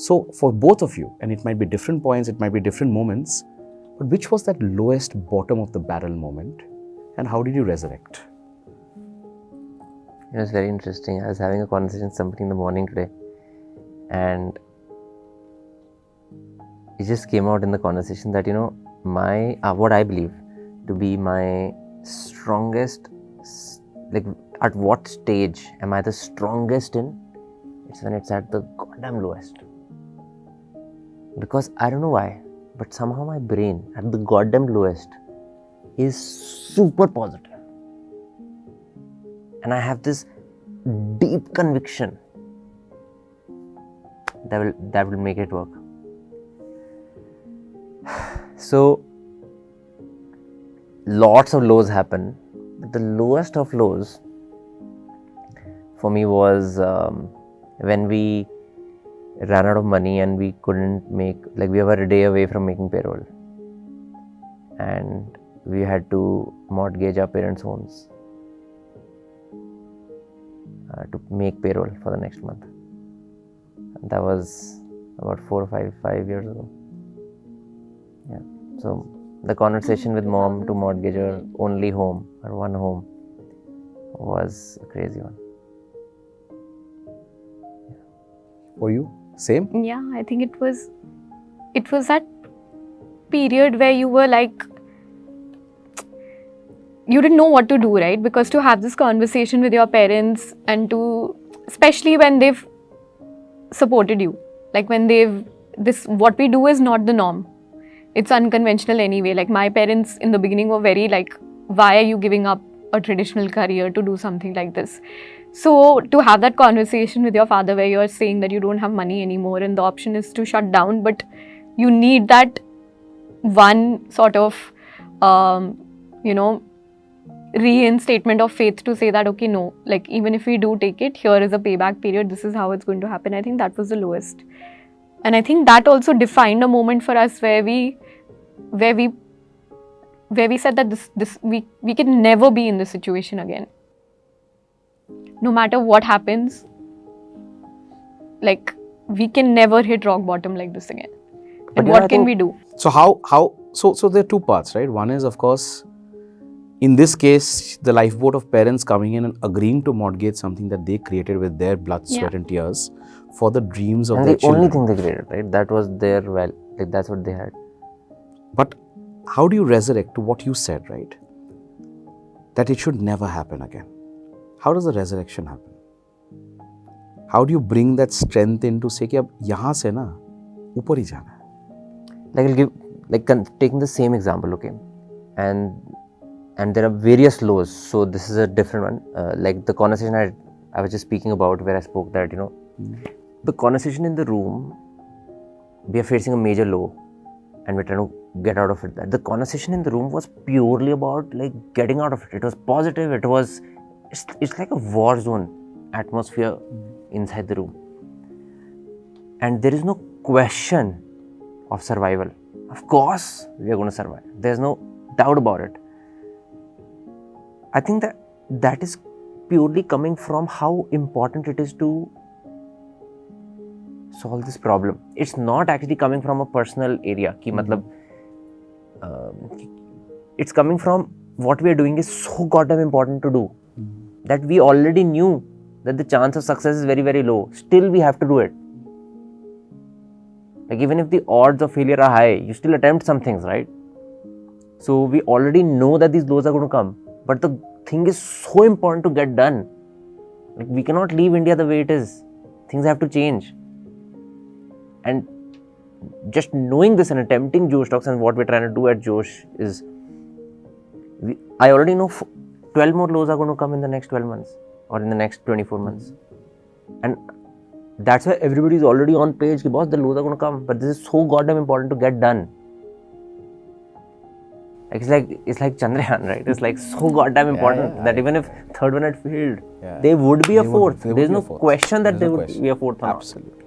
So for both of you, and it might be different points, it might be different moments, but which was that lowest bottom of the barrel moment, and how did you resurrect? It was very interesting. I was having a conversation with somebody in the morning today, and it just came out in the conversation that, my what I believe to be my strongest, like at what stage am I the strongest in? It's when it's at the goddamn lowest. Because I don't know why, but somehow my brain at the goddamn lowest is super positive. And I have this deep conviction that will make it work. So, lots of lows happen. But the lowest of lows for me was when we ran out of money and we couldn't we were a day away from making payroll. And we had to mortgage our parents' homes to make payroll for the next month. And that was about 4 or 5 years ago. Yeah. So the conversation with mom to mortgage her only home or one home was a crazy one. Yeah. For you, same? Yeah, I think it was that period where you were like, you didn't know what to do, right? Because to have this conversation with your parents and to, especially when they've supported you, like when what we do is not the norm. It's unconventional anyway. Like my parents in the beginning were very like, why are you giving up a traditional career to do something like this? So to have that conversation with your father where you're saying that you don't have money anymore and the option is to shut down, but you need that one sort of, reinstatement of faith to say that, okay, no, like even if we do take it, here is a payback period, this is how it's going to happen. I think that was the lowest. And I think that also defined a moment for us where we said that we can never be in this situation again. No matter what happens, like we can never hit rock bottom like this again. And what can we do? So so there are two parts, right? One is, of course, in this case, the lifeboat of parents coming in and agreeing to mortgage something that they created with their blood, sweat and tears for the dreams of their children. And the only thing they created, right? That was their that's what they had. But how do you resurrect to what you said, right? That it should never happen again. How does the resurrection happen? How do you bring that strength in to say कि अब यहाँ से ना ऊपर ही जाना है? Like I'll give, taking the same example, okay? And there are various lows, so this is a different one. Like the conversation I was just speaking about, where I spoke that, the conversation in the room, we are facing a major low and we're trying to get out of it. The conversation in the room was purely about like getting out of it. It was positive, it's like a war zone atmosphere inside the room. And there is no question of survival. Of course, we are going to survive. There's no doubt about it. I think that is purely coming from how important it is to solve this problem. It's not actually coming from a personal area. It's coming from what we are doing is so goddamn important to do that we already knew that the chance of success is very, very low. Still, we have to do it. Like even if the odds of failure are high, you still attempt some things, right? So we already know that these lows are going to come. But the thing is so important to get done. Like we cannot leave India the way it is. Things have to change. And just knowing this and attempting Josh Talks and what we're trying to do at Josh is, I already know 12 more lows are going to come in the next 12 months or in the next 24 months. And that's why everybody's already on page. Boss, the lows are going to come. But this is so goddamn important to get done. It's like Chandrayaan, right? It's like so goddamn important that even if third one had failed, they would be a fourth. There's no question that they would be a fourth. Absolutely.